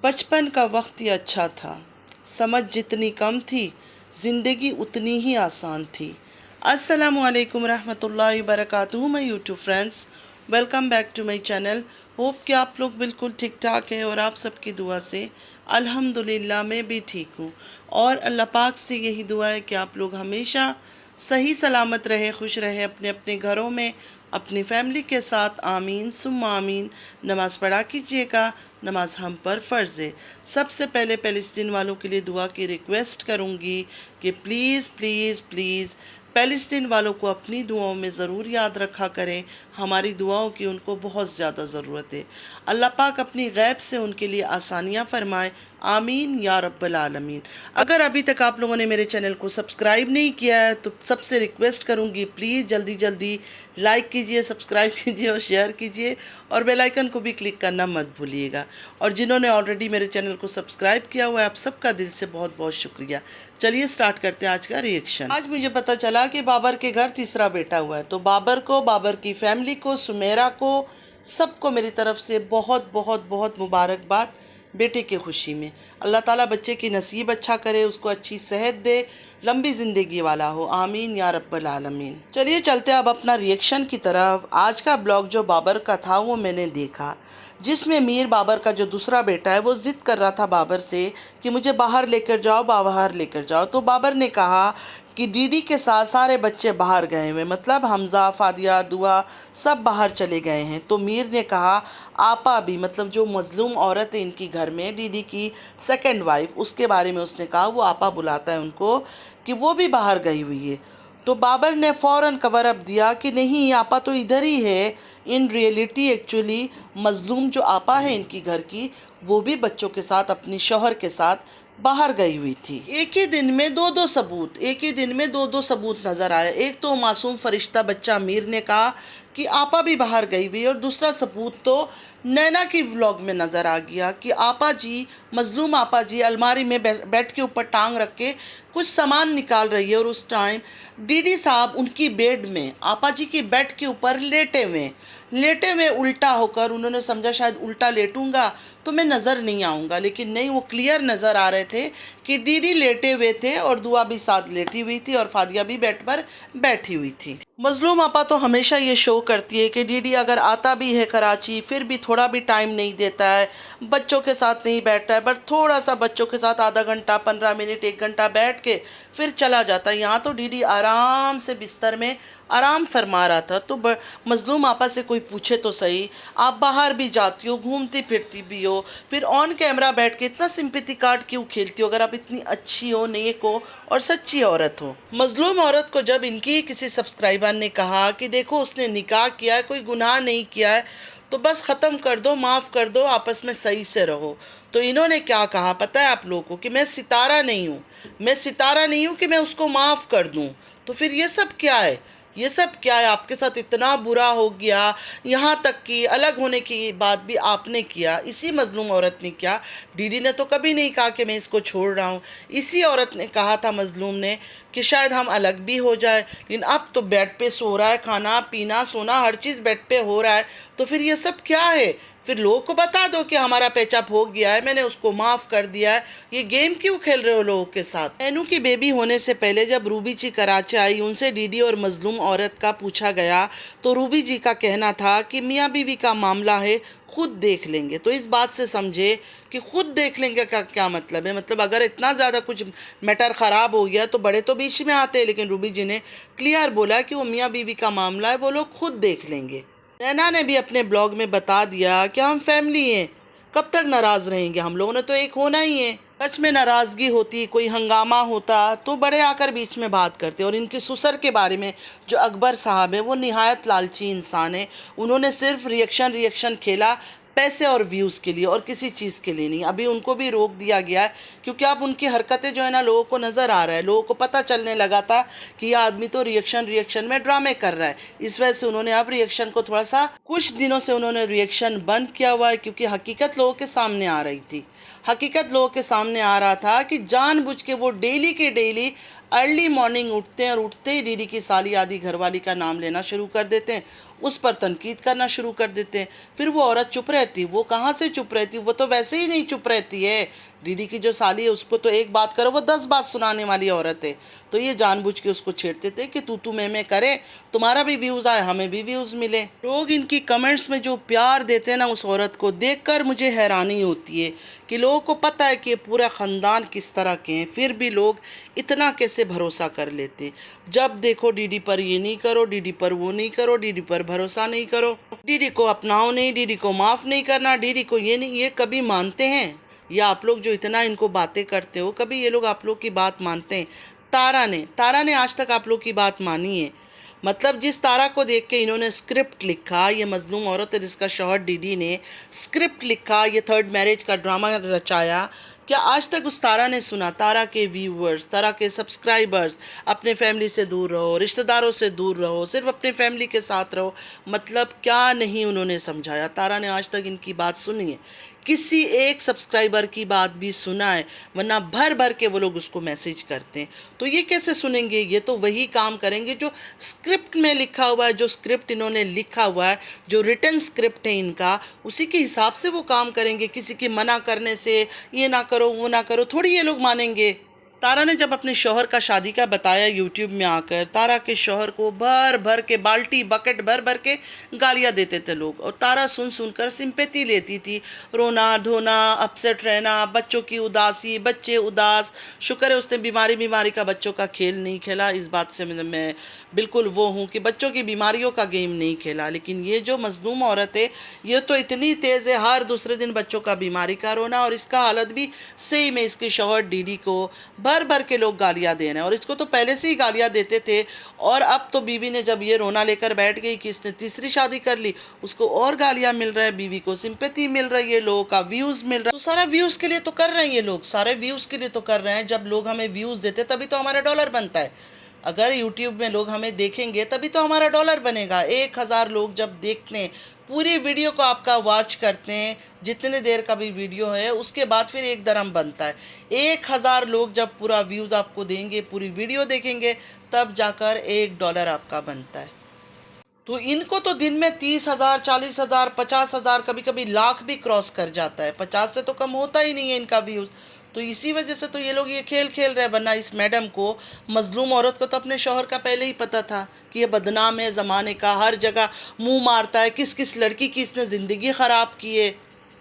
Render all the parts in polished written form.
बचपन का वक्त ही अच्छा था। समझ जितनी कम थी, ज़िंदगी उतनी ही आसान थी। अस्सलामुअलैकुम रहमतुल्लाहि बरकातुहू my YouTube friends, welcome back to my channel. Hope कि आप लोग बिल्कुल ठीक ठाक हैं और आप सबकी दुआ से अल्हम्दुलिल्लाह मैं भी ठीक हूँ। और अल्लाह पाक से यही दुआ है कि आप लोग हमेशा सही सलामत रहे, खुश रहे अपने अपने घरों में, अपनी फैमिली के साथ। आमीन सुम्मा आमीन। नमाज़ पढ़ा कीजिएगा, नमाज हम पर फ़र्ज़ है। सबसे पहले फ़लस्तीन वालों के लिए दुआ की रिक्वेस्ट करूँगी कि प्लीज़ प्लीज़ प्लीज़ फ़लस्तीन वालों को अपनी दुआओं में ज़रूर याद रखा करें। हमारी दुआओं की उनको बहुत ज़्यादा ज़रूरत है। अल्लाह पाक अपनी गैब से उनके लिए आसानियाँ फ़रमाए। आमीन या रब्बल आलमीन। अगर अभी तक आप लोगों ने मेरे चैनल को सब्सक्राइब नहीं किया है तो सबसे रिक्वेस्ट करूँगी, प्लीज़ जल्दी जल्दी लाइक कीजिए, सब्सक्राइब कीजिए और शेयर कीजिए और बेल आइकन को भी क्लिक करना मत भूलिएगा। और जिन्होंने ऑलरेडी मेरे चैनल को सब्सक्राइब किया हुआ है, आप सबका दिल से बहुत बहुत शुक्रिया। चलिए स्टार्ट करते हैं आज का रिएक्शन। आज मुझे पता चला कि बाबर के घर तीसरा बेटा हुआ है, तो बाबर को, बाबर की फैमिली को, सुमेरा को, सबको मेरी तरफ से बहुत बहुत बहुत मुबारकबाद बेटे की खुशी में। अल्लाह ताला बच्चे की नसीब अच्छा करे, उसको अच्छी सेहत दे, लंबी ज़िंदगी वाला हो। आमीन या रब्बल आलमीन। चलिए चलते अब अपना रिएक्शन की तरफ। आज का ब्लॉग जो बाबर का था वो मैंने देखा, जिसमें मीर बाबर का जो दूसरा बेटा है वो ज़िद कर रहा था बाबर से कि मुझे बाहर लेकर जाओ, बाहर लेकर जाओ। तो बाबर ने कहा कि दीदी के साथ सारे बच्चे बाहर गए हुए, मतलब हमज़ा, फादिया, दुआ सब बाहर चले गए हैं। तो मीर ने कहा आपा भी, मतलब जो मज़लूम औरत है इनकी घर में, दीदी की सेकंड वाइफ, उसके बारे में उसने कहा, वो आपा बुलाता है उनको, कि वो भी बाहर गई हुई है। तो बाबर ने फ़ौरन कवर अप दिया कि नहीं, आपा तो इधर ही है। इन रियलिटी एक्चुअली मज़लूम जो आपा है इनकी घर की, वो भी बच्चों के साथ, अपनी शौहर के साथ बाहर गई हुई थी। एक ही दिन में दो दो सबूत, एक ही दिन में दो दो सबूत नज़र आए। एक तो मासूम फरिश्ता बच्चा मीर ने कहा कि आपा भी बाहर गई हुई, और दूसरा सबूत तो नैना की व्लॉग में नज़र आ गया कि आपा जी, मज़लूम आपा जी अलमारी में बेड के ऊपर टांग रख के कुछ सामान निकाल रही है, और उस टाइम डीडी साहब उनकी बेड में, आपा जी की बेड के ऊपर लेटे हुए उल्टा होकर, उन्होंने समझा शायद उल्टा लेटूंगा तो मैं नज़र नहीं आऊँगा, लेकिन नहीं, वो क्लियर नज़र आ रहे थे कि दीदी लेटे हुए थे और दुआ भी साथ लेटी हुई थी और फादिया भी बेड पर बैठी हुई थी। मज़लूम आपा तो हमेशा ये शो करती है कि दीदी अगर आता भी है कराची, फिर भी थोड़ा भी टाइम नहीं देता है, बच्चों के साथ नहीं बैठता है, बट थोड़ा सा बच्चों के साथ आधा घंटा, 15 मिनट, 1 घंटा बैठ के फिर चला जाता है। यहाँ तो दीदी आराम से बिस्तर में आराम फरमा रहा था। तो मज़लूम आपा से कोई पूछे तो सही, आप बाहर भी जाती हो, घूमती फिरती भी हो, फिर ऑन कैमरा बैठ के इतना सिंपैथी कार्ड क्यों खेलती हो, अगर आप इतनी अच्छी हो, नेक हो और सच्ची औरत हो। मज़लूम औरत को जब इनकी किसी सब्सक्राइबर ने कहा कि देखो उसने निकाह किया है, कोई गुनाह नहीं किया है, तो बस ख़त्म कर दो, माफ़ कर दो, आपस में सही से रहो, तो इन्होंने क्या कहा पता है आप लोगों को, कि मैं सितारा नहीं हूँ, मैं सितारा नहीं हूँ कि मैं उसको माफ़ कर दूँ। तो फिर ये सब क्या है, ये सब क्या है? आपके साथ इतना बुरा हो गया, यहाँ तक कि अलग होने की बात भी आपने किया, इसी मज़लूम औरत ने किया। दीदी ने तो कभी नहीं कहा कि मैं इसको छोड़ रहा हूँ। इसी औरत ने कहा था, मज़लूम ने, कि शायद हम अलग भी हो जाए, लेकिन अब तो बेड पे सो रहा है, खाना पीना सोना हर चीज़ बेड पे हो रहा है, तो फिर ये सब क्या है? फिर लोगों को बता दो कि हमारा पेचअप हो गया है, मैंने उसको माफ़ कर दिया है। ये गेम क्यों खेल रहे हो लोगों के साथ? नैनू की बेबी होने से पहले जब रूबी जी कराची आई, उनसे दीदी और मज़लूम औरत का पूछा गया, तो रूबी जी का कहना था कि मियाँ बीवी का मामला है, खुद देख लेंगे। तो इस बात से समझे कि खुद देख लेंगे का क्या मतलब है? मतलब अगर इतना ज़्यादा कुछ मैटर ख़राब हो गया तो बड़े तो बीच में आते हैं, लेकिन रूबी जी ने क्लियर बोला कि वो मियाँ बीवी का मामला है, वो लोग खुद देख लेंगे। नैना ने भी अपने ब्लॉग में बता दिया कि हम फैमिली हैं, कब तक नाराज़ रहेंगे, हम लोगों ने तो एक होना ही है। सच में नाराज़गी होती, कोई हंगामा होता तो बड़े आकर बीच में बात करते। और इनके ससुर के बारे में जो अकबर साहब है, वो निहायत लालची इंसान है। उन्होंने सिर्फ रिएक्शन खेला पैसे और व्यूज़ के लिए, और किसी चीज़ के लिए नहीं। अभी उनको भी रोक दिया गया है, क्योंकि अब उनकी हरकतें जो है ना, लोगों को नज़र आ रहा है, लोगों को पता चलने लगा था कि यह आदमी तो रिएक्शन में ड्रामे कर रहा है। इस वजह से उन्होंने अब रिएक्शन को थोड़ा सा, कुछ दिनों से उन्होंने रिएक्शन बंद किया हुआ है, क्योंकि हकीकत लोगों के सामने आ रही थी। हकीकत लोगों के सामने आ रहा था कि जानबूझ के वो डेली के डेली अर्ली मॉर्निंग उठते हैं, और उठते ही दीदी की साली आदि घरवाली का नाम लेना शुरू कर देते हैं। उस पर तनकीद करना शुरू कर देते हैं। फिर वो औरत चुप रहती, वो कहाँ से चुप रहती, वो तो वैसे ही नहीं चुप रहती है। दीदी की जो साली है उसको तो एक बात करो वो 10 बात सुनाने वाली औरत है। तो ये जानबूझ के उसको छेड़ते थे कि तू मैं करे, तुम्हारा भी व्यूज़ आए, हमें भी व्यूज़ मिले। लोग इनकी कमेंट्स में जो प्यार देते हैं ना उस औरत को देखकर मुझे हैरानी होती है कि लोगों को पता है कि ये पूरा ख़ानदान किस तरह के हैं, फिर भी लोग इतना कैसे भरोसा कर लेते। जब देखो डीडी पर ये नहीं करो, डीडी पर वो नहीं करो, डीडी पर भरोसा नहीं करो, डीडी को अपनाओ नहीं, डीडी को माफ़ नहीं करना, डीडी को ये नहीं। ये कभी मानते हैं? या आप लोग जो इतना इनको बातें करते हो, कभी ये लोग आप लोग की बात मानते हैं? तारा ने आज तक आप लोग की बात मानी है? मतलब जिस तारा को देख के इन्होंने स्क्रिप्ट लिखा, ये मजलूम औरत है जिसका शौहर डीडी ने स्क्रिप्ट लिखा, ये थर्ड मैरिज का ड्रामा रचाया, क्या आज तक उस तारा ने सुना? तारा के व्यूवर्स, तारा के सब्सक्राइबर्स, अपने फैमिली से दूर रहो, रिश्तेदारों से दूर रहो, सिर्फ अपने फैमिली के साथ रहो। मतलब क्या नहीं उन्होंने समझाया? तारा ने आज तक इनकी बात सुनी है? किसी एक सब्सक्राइबर की बात भी सुना है? वरना भर भर के वो लोग उसको मैसेज करते हैं। तो ये कैसे सुनेंगे? ये तो वही काम करेंगे जो स्क्रिप्ट में लिखा हुआ है, जो स्क्रिप्ट इन्होंने लिखा हुआ है, जो रिटन स्क्रिप्ट है इनका, उसी के हिसाब से वो काम करेंगे। किसी के मना करने से, ये ना करो वो ना करो, थोड़ी ये लोग मानेंगे। तारा ने जब अपने शौहर का शादी का बताया यूट्यूब में आकर, तारा के शौहर को भर भर के बाल्टी बकेट भर भर के गालियां देते थे लोग, और तारा सुन सुनकर सिंपैथी लेती थी। रोना धोना, अपसेट रहना, बच्चों की उदासी, बच्चे उदास। शुक्र है उसने बीमारी का बच्चों का खेल नहीं खेला। इस बात से मैं बिल्कुल वो हूँ कि बच्चों की बीमारियों का गेम नहीं खेला। लेकिन ये जो मजलूम औरत है ये तो इतनी तेज़ है, हर दूसरे दिन बच्चों का बीमारी का रोना, और इसका हालत भी सही में इसके शौहर डीडी को भर भर के लोग गालियां दे रहे हैं। और इसको तो पहले से ही गालियां देते थे, और अब तो बीवी ने जब ये रोना लेकर बैठ गई कि इसने तीसरी शादी कर ली, उसको और गालियां मिल रहा है, बीवी को सिंपैथी मिल रही है, लोगों का व्यूज़ मिल रहा है। तो सारा व्यूज़ के लिए तो कर रहे हैं ये लोग, सारे व्यूज़ के लिए तो कर रहे हैं। जब लोग हमें व्यूज़ देते तभी तो हमारा डॉलर बनता है। अगर यूट्यूब में लोग हमें देखेंगे तभी तो हमारा डॉलर बनेगा। 1000 लोग जब देखते हैं, पूरी वीडियो को आपका वॉच करते हैं, जितने देर का भी वीडियो है, उसके बाद फिर 1 दरम बनता है। 1000 लोग जब पूरा व्यूज़ आपको देंगे, पूरी वीडियो देखेंगे, तब जाकर $1 आपका बनता है। तो इनको तो दिन में 30,000, 40,000, 50,000, कभी कभी लाख भी क्रॉस कर जाता है। 50 से तो कम होता ही नहीं है इनका व्यूज़। तो इसी वजह से तो ये लोग ये खेल खेल रहे हैं। वरना इस मैडम को, मजलूम औरत को तो अपने शौहर का पहले ही पता था कि ये बदनाम है ज़माने का, हर जगह मुंह मारता है, किस किस लड़की की इसने ज़िंदगी ख़राब की है।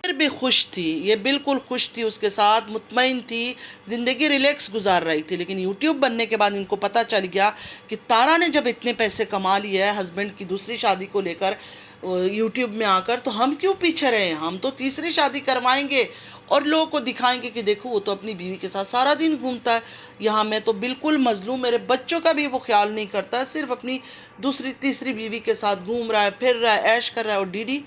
फिर भी खुश थी, ये बिल्कुल खुश थी, उसके साथ मुतमईन थी, ज़िंदगी रिलैक्स गुजार रही थी। लेकिन यूट्यूब बनने के बाद इनको पता चल गया कि तारा ने जब इतने पैसे कमा लिए है हस्बैंड की दूसरी शादी को लेकर यूट्यूब में आकर, तो हम क्यों पीछे रहे? हम तो तीसरी शादी करवाएंगे और लोगों को दिखाएंगे कि देखो वो तो अपनी बीवी के साथ सारा दिन घूमता है। यहाँ मैं तो बिल्कुल मजलूम, मेरे बच्चों का भी वो ख्याल नहीं करता है, सिर्फ अपनी दूसरी तीसरी बीवी के साथ घूम रहा है, फिर रहा है, ऐश कर रहा है। और डीडी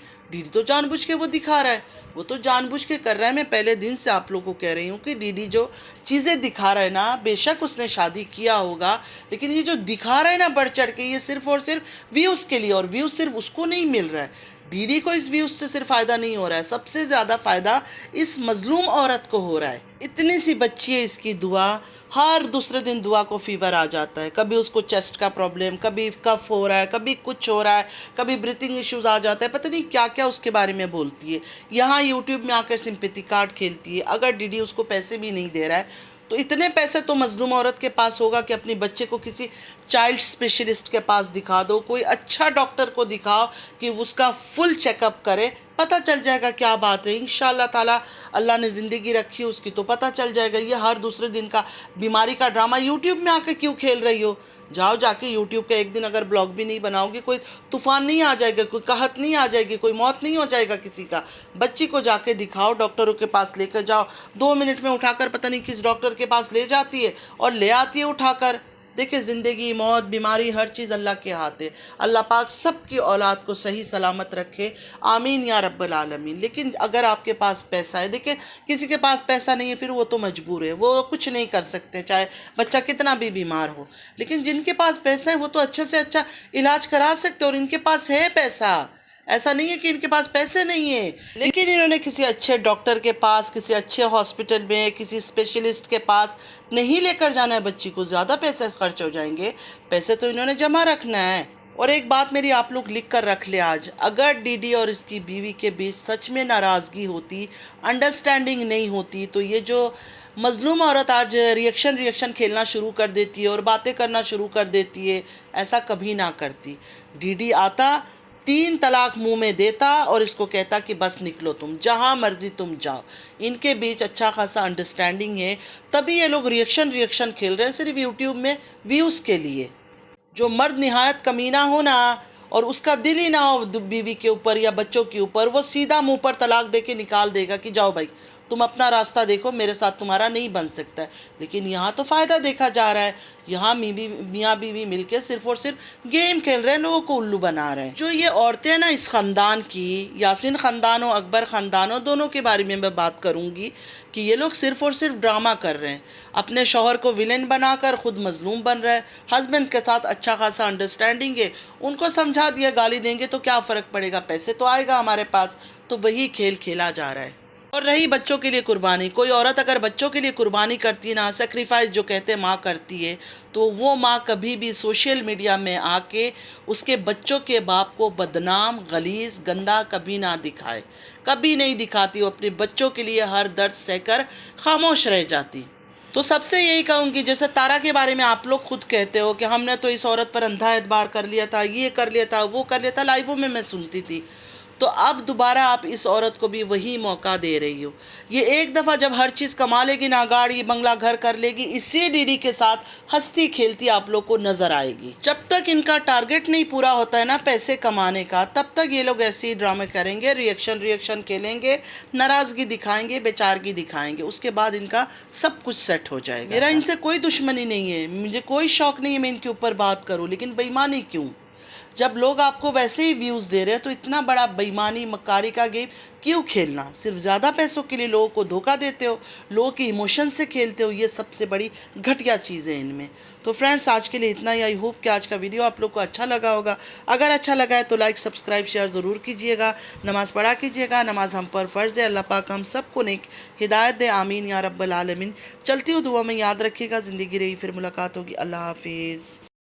तो जानबूझ के वो दिखा रहा है, वो तो जानबूझ के कर रहा है। मैं पहले दिन से आप लोगों को कह रही हूँ कि डीडी जो चीज़ें दिखा रहा है ना, बेशक उसने शादी किया होगा, लेकिन ये जो दिखा रहा है ना बढ़ चढ़ के, ये सिर्फ और सिर्फ व्यूज़ के लिए। और व्यूज़ सिर्फ उसको नहीं मिल रहा है, दीदी को इस व्यूज़ से सिर्फ फ़ायदा नहीं हो रहा है, सबसे ज़्यादा फ़ायदा इस मजलूम औरत को हो रहा है। इतनी सी बच्ची है, इसकी दुआ, हर दूसरे दिन दुआ को फीवर आ जाता है। कभी उसको चेस्ट का प्रॉब्लम, कभी कफ हो रहा है, कभी कुछ हो रहा है, कभी ब्रीथिंग इश्यूज़ आ जाता है, पता नहीं क्या क्या उसके बारे में बोलती है। यहाँ यूट्यूब में आकर सिंपैथी कार्ड खेलती है। अगर डीडी उसको पैसे भी नहीं दे रहा है तो इतने पैसे तो मजलूम औरत के पास होगा कि अपने बच्चे को किसी चाइल्ड स्पेशलिस्ट के पास दिखा दो, कोई अच्छा डॉक्टर को दिखाओ कि उसका फुल चेकअप करे, पता चल जाएगा क्या बात है। इंशाअल्लाह ताला अल्लाह ने ज़िंदगी रखी उसकी तो पता चल जाएगा। ये हर दूसरे दिन का बीमारी का ड्रामा यूट्यूब में आके क्यों खेल रही हो? जाओ जाके यूट्यूब का एक दिन अगर ब्लॉग भी नहीं बनाओगे, कोई तूफ़ान नहीं आ जाएगा, कोई कहत नहीं आ जाएगी, कोई मौत नहीं हो जाएगा किसी का। बच्ची को जाके दिखाओ, डॉक्टरों के पास लेकर जाओ, 2 मिनट में उठाकर पता नहीं किस डॉक्टर के पास ले जाती है और ले आती है उठाकर। देखिए ज़िंदगी मौत बीमारी हर चीज़ अल्लाह के हाथ है। अल्लाह पाक सबकी औलाद को सही सलामत रखे, आमीन या रब्बल आलमीन। लेकिन अगर आपके पास पैसा है, देखिए किसी के पास पैसा नहीं है फिर वो तो मजबूर है, वो कुछ नहीं कर सकते चाहे बच्चा कितना भी बीमार हो। लेकिन जिनके पास पैसा है वो तो अच्छे से अच्छा इलाज करा सकते, और इनके पास है पैसा। ऐसा नहीं है कि इनके पास पैसे नहीं है, लेकिन इन्होंने किसी अच्छे डॉक्टर के पास, किसी अच्छे हॉस्पिटल में, किसी स्पेशलिस्ट के पास नहीं लेकर जाना है बच्ची को। ज़्यादा पैसे खर्च हो जाएंगे, पैसे तो इन्होंने जमा रखना है। और एक बात मेरी आप लोग लिख कर रख ले आज, अगर डीडी और इसकी बीवी के बीच सच में नाराज़गी होती, अंडरस्टैंडिंग नहीं होती, तो ये जो मज़लूम औरत आज रिएक्शन खेलना शुरू कर देती है और बातें करना शुरू कर देती है, ऐसा कभी ना करती। डीडी आता, 3 तलाक मुंह में देता और इसको कहता कि बस निकलो, तुम जहाँ मर्जी तुम जाओ। इनके बीच अच्छा खासा अंडरस्टैंडिंग है, तभी ये लोग रिएक्शन खेल रहे हैं सिर्फ यूट्यूब में व्यूज़ के लिए। जो मर्द निहायत कमीना हो ना और उसका दिल ही ना हो बीवी के ऊपर या बच्चों के ऊपर, वो सीधा मुंह पर तलाक दे के निकाल देगा कि जाओ भाई तुम अपना रास्ता देखो, मेरे साथ तुम्हारा नहीं बन सकता है। लेकिन यहाँ तो फ़ायदा देखा जा रहा है, यहाँ मियाँ बीवी मिलके सिर्फ और सिर्फ गेम खेल रहे हैं, लोगों को उल्लू बना रहे हैं। जो ये औरतें हैं ना इस ख़ानदान की, यासीन ख़ानदान हो अकबर ख़ानदान हो, दोनों के बारे में मैं बात करूँगी कि ये लोग सिर्फ और सिर्फ ड्रामा कर रहे हैं। अपने शौहर को विलेन बनाकर खुद मजलूम बन रहा है। हस्बैंड के साथ अच्छा खासा अंडरस्टैंडिंग है, उनको समझा दिया, गाली देंगे तो क्या फ़र्क पड़ेगा, पैसे तो आएगा हमारे पास। तो वही खेल खेला जा रहा है। और रही बच्चों के लिए कुर्बानी, कोई औरत अगर बच्चों के लिए कुर्बानी करती है ना, सेक्रीफाइस जो कहते हैं माँ करती है, तो वो माँ कभी भी सोशल मीडिया में आके उसके बच्चों के बाप को बदनाम, गलीज़, गंदा कभी ना दिखाए, कभी नहीं दिखाती। वो अपने बच्चों के लिए हर दर्द सहकर खामोश रह जाती। तो सबसे यही कहूँगी, जैसे तारा के बारे में आप लोग खुद कहते हो कि हमने तो इस औरत पर अंधा एतबार कर लिया था, ये कर लिया था, वो कर लिया था, लाइवों में मैं सुनती थी। तो अब दोबारा आप इस औरत को भी वही मौका दे रही हो। ये एक दफ़ा जब हर चीज़ कमा लेगी ना, गाड़ी बंगला घर कर लेगी, इसी डीडी के साथ हंसती खेलती आप लोग को नज़र आएगी। जब तक इनका टारगेट नहीं पूरा होता है ना पैसे कमाने का, तब तक ये लोग ऐसे ही ड्रामे करेंगे, रिएक्शन खेलेंगे, नाराज़गी दिखाएंगे, बेचारगी दिखाएंगे। उसके बाद इनका सब कुछ सेट हो जाएगा। मेरा इनसे कोई दुश्मनी नहीं है, मुझे कोई शौक़ नहीं है मैं इनके ऊपर बात करूँ, लेकिन बेईमानी क्यों? जब लोग आपको वैसे ही व्यूज़ दे रहे हैं तो इतना बड़ा बेईमानी मक्कारी का गेम क्यों खेलना? सिर्फ ज़्यादा पैसों के लिए लोगों को धोखा देते हो, लोगों के इमोशन से खेलते हो, ये सबसे बड़ी घटिया चीज़ है इनमें। तो फ्रेंड्स आज के लिए इतना ही। आई होप कि आज का वीडियो आप लोग को अच्छा लगा होगा। अगर अच्छा लगा है तो लाइक सब्सक्राइब शेयर ज़रूर कीजिएगा। नमाज़ पढ़ा कीजिएगा, नमाज हम पर फ़र्ज़ है। अल्लाह पाक हम सबको नेक हिदायत दे, आमीन या रब्बल आलमीन। चलती हूँ दुआ में याद रखिएगा। ज़िंदगी रही फिर मुलाकात होगी। अल्लाह हाफिज़।